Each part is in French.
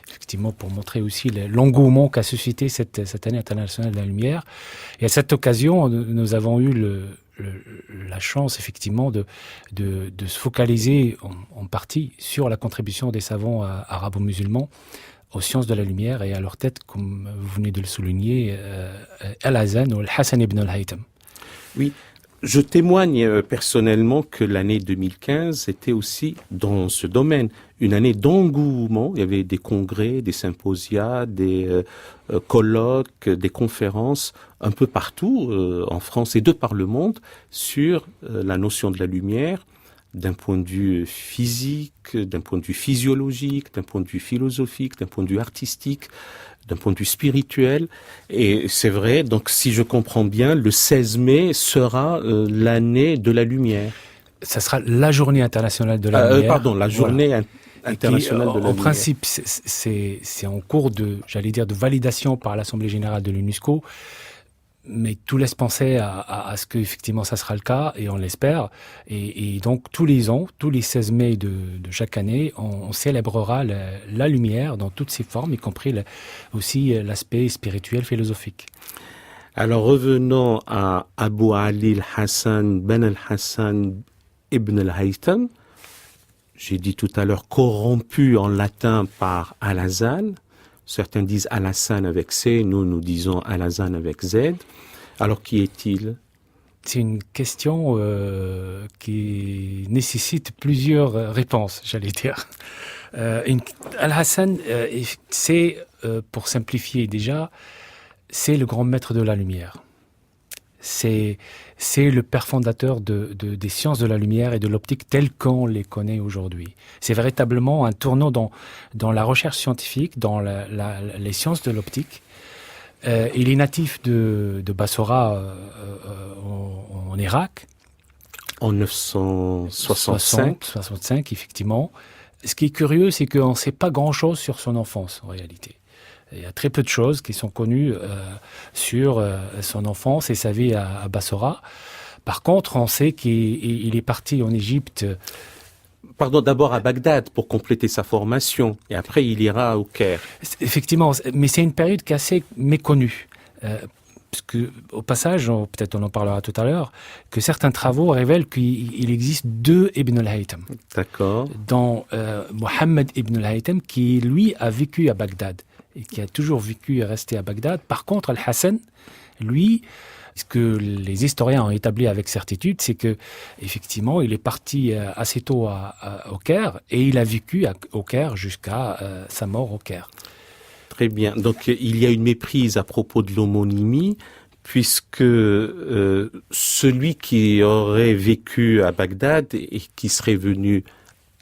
Effectivement, pour montrer aussi l'engouement qu'a suscité cette année internationale de la lumière. Et à cette occasion, nous avons eu la chance, effectivement, de se focaliser en partie sur la contribution des savants arabo-musulmans aux sciences de la lumière et à leur tête, comme vous venez de le souligner, Al-Hasan ou Al-Hassan ibn al-Haytham. Oui. Je témoigne personnellement que l'année 2015 était aussi dans ce domaine une année d'engouement. Il y avait des congrès, des symposias, des colloques, des conférences un peu partout en France et de par le monde sur la notion de la lumière d'un point de vue physique, d'un point de vue physiologique, d'un point de vue philosophique, d'un point de vue artistique, d'un point de vue spirituel. Et c'est vrai, donc si je comprends bien, le 16 mai sera l'année de la lumière. Ça sera la journée internationale de la lumière. La journée internationale de la lumière. En principe, c'est en cours de validation par l'Assemblée générale de l'UNESCO. Mais tout laisse penser à ce qu'effectivement ça sera le cas, et on l'espère. Et donc tous les ans, tous les 16 mai de chaque année, on célébrera la lumière dans toutes ses formes, y compris aussi l'aspect spirituel, philosophique. Alors revenons à Abu Ali al-Hassan ben al-Hassan ibn al-Haytham. J'ai dit tout à l'heure corrompu en latin par Al-Hasan. Certains disent Al-Hassan avec C, nous disons Al-Hasan avec Z. Alors qui est-il ? C'est une question qui nécessite plusieurs réponses, j'allais dire. Al-Hassan, c'est, pour simplifier déjà, c'est le grand maître de la lumière. C'est le père fondateur des sciences de la lumière et de l'optique telles qu'on les connaît aujourd'hui. C'est véritablement un tournant dans la recherche scientifique, dans les sciences de l'optique. Il est natif de Bassora en Irak. En 965. Effectivement. Ce qui est curieux, c'est qu'on ne sait pas grand-chose sur son enfance, en réalité. Il y a très peu de choses qui sont connues sur son enfance et sa vie à Bassora. Par contre, on sait qu'il est parti en Égypte. Pardon, d'abord à Bagdad pour compléter sa formation, et après il ira au Caire. Effectivement, mais c'est une période qui est assez méconnue. Parce que, au passage, peut-être on en parlera tout à l'heure, que certains travaux révèlent qu'il existe deux Ibn al-Haytham. D'accord. Dont Mohammed Ibn al-Haytham, qui lui a vécu à Bagdad et qui a toujours vécu et resté à Bagdad. Par contre, Al-Hassan, lui, ce que les historiens ont établi avec certitude, c'est que effectivement, il est parti assez tôt au Caire et il a vécu au Caire jusqu'à sa mort au Caire. Très bien. Donc, il y a une méprise à propos de l'homonymie, puisque celui qui aurait vécu à Bagdad et qui serait venu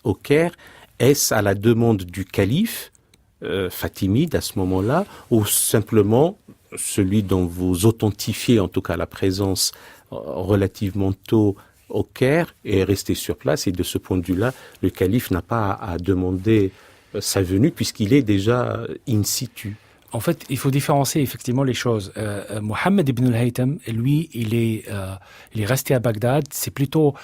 au Caire, est-ce à la demande du calife fatimide à ce moment-là, ou simplement celui dont vous authentifiez en tout cas la présence relativement tôt au Caire et est resté sur place, et de ce point de vue-là, le calife n'a pas à demander sa venue puisqu'il est déjà in situ. En fait, il faut différencier effectivement les choses. Mohammed ibn al-Haytham, lui, il est resté à Bagdad. C'est plutôt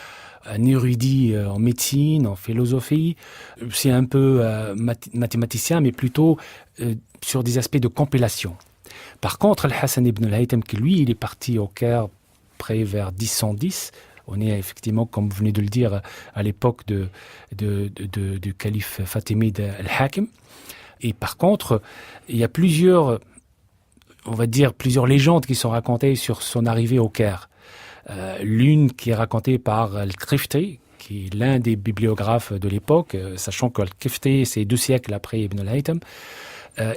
un érudit en médecine, en philosophie. C'est un peu mathématicien, mais plutôt sur des aspects de compilation. Par contre, Al-Hassan ibn al-Haytham, qui lui, il est parti au Caire près vers 1010. On est effectivement, comme vous venez de le dire, à l'époque du calife fatimide al-Hakim. Et par contre, il y a plusieurs légendes qui sont racontées sur son arrivée au Caire. L'une qui est racontée par Al-Qifti, qui est l'un des bibliographes de l'époque, sachant que Al-Qifti, c'est 2 siècles après Ibn al-Haytham.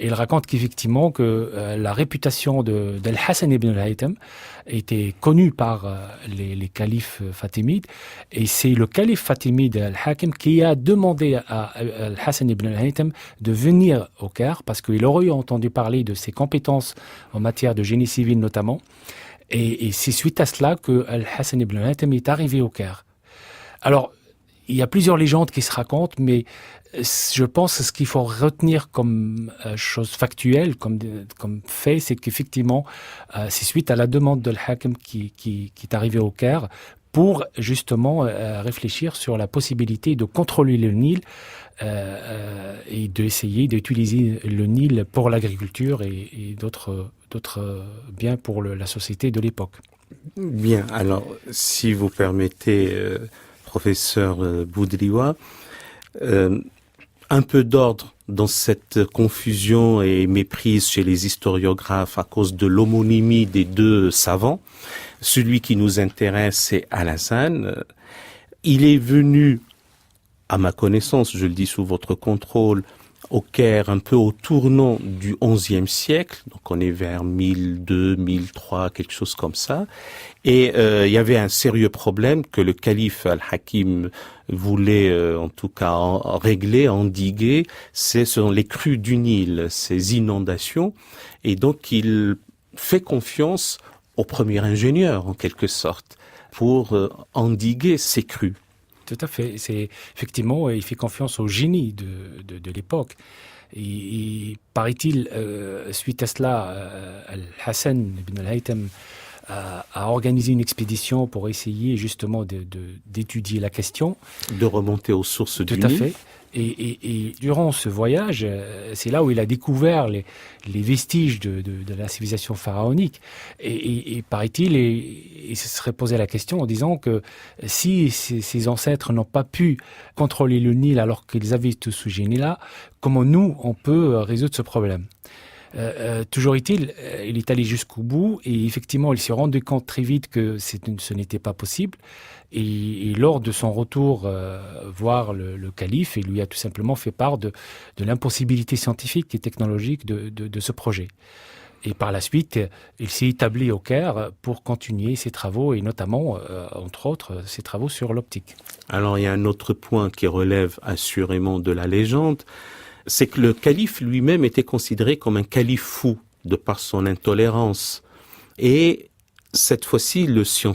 Il raconte qu'effectivement la réputation d'Al-Hassan ibn al-Haytham était connue par les califes fatimides, et c'est le calife fatimide al-Hakim qui a demandé à Al-Hassan ibn al-Haytham de venir au Caire parce qu'il aurait entendu parler de ses compétences en matière de génie civil notamment, et c'est suite à cela que Al-Hassan ibn al-Haytham est arrivé au Caire. Alors, il y a plusieurs légendes qui se racontent, mais je pense que ce qu'il faut retenir comme chose factuelle, comme fait, c'est qu'effectivement, c'est suite à la demande de l'Hakim qui est arrivé au Caire pour justement réfléchir sur la possibilité de contrôler le Nil et d'essayer d'utiliser le Nil pour l'agriculture et d'autres biens pour la société de l'époque. Bien, alors si vous permettez, professeur Boudriwa, un peu d'ordre dans cette confusion et méprise chez les historiographes à cause de l'homonymie des deux savants. Celui qui nous intéresse, c'est Al-Hasan. Il est venu, à ma connaissance, je le dis sous votre contrôle, au Caire un peu au tournant du XIe siècle, donc on est vers 1002, 1003, quelque chose comme ça, et il y avait un sérieux problème que le calife Al-Hakim voulait en tout cas régler, endiguer, ce sont les crues du Nil, ces inondations, et donc il fait confiance au premier ingénieur en quelque sorte pour endiguer ces crues. Tout à fait. Effectivement, il fait confiance au génie de l'époque. Et paraît-il, suite à cela, Al-Hassan ibn al-Haytham a organisé une expédition pour essayer justement d'étudier la question. De remonter aux sources du Nil. Tout à fait. Et durant ce voyage, c'est là où il a découvert les vestiges de la civilisation pharaonique. Et paraît-il, il se serait posé la question en disant que si ses ancêtres n'ont pas pu contrôler le Nil alors qu'ils avaient tout ce génie-là, comment nous, on peut résoudre ce problème ? Toujours est-il, il est allé jusqu'au bout et effectivement, il s'est rendu compte très vite que ce n'était pas possible. Et lors de son retour voir le calife, il lui a tout simplement fait part de l'impossibilité scientifique et technologique de ce projet. Et par la suite, il s'est établi au Caire pour continuer ses travaux et notamment, entre autres, ses travaux sur l'optique. Alors il y a un autre point qui relève assurément de la légende, c'est que le calife lui-même était considéré comme un calife fou de par son intolérance. Et cette fois-ci, le scientifique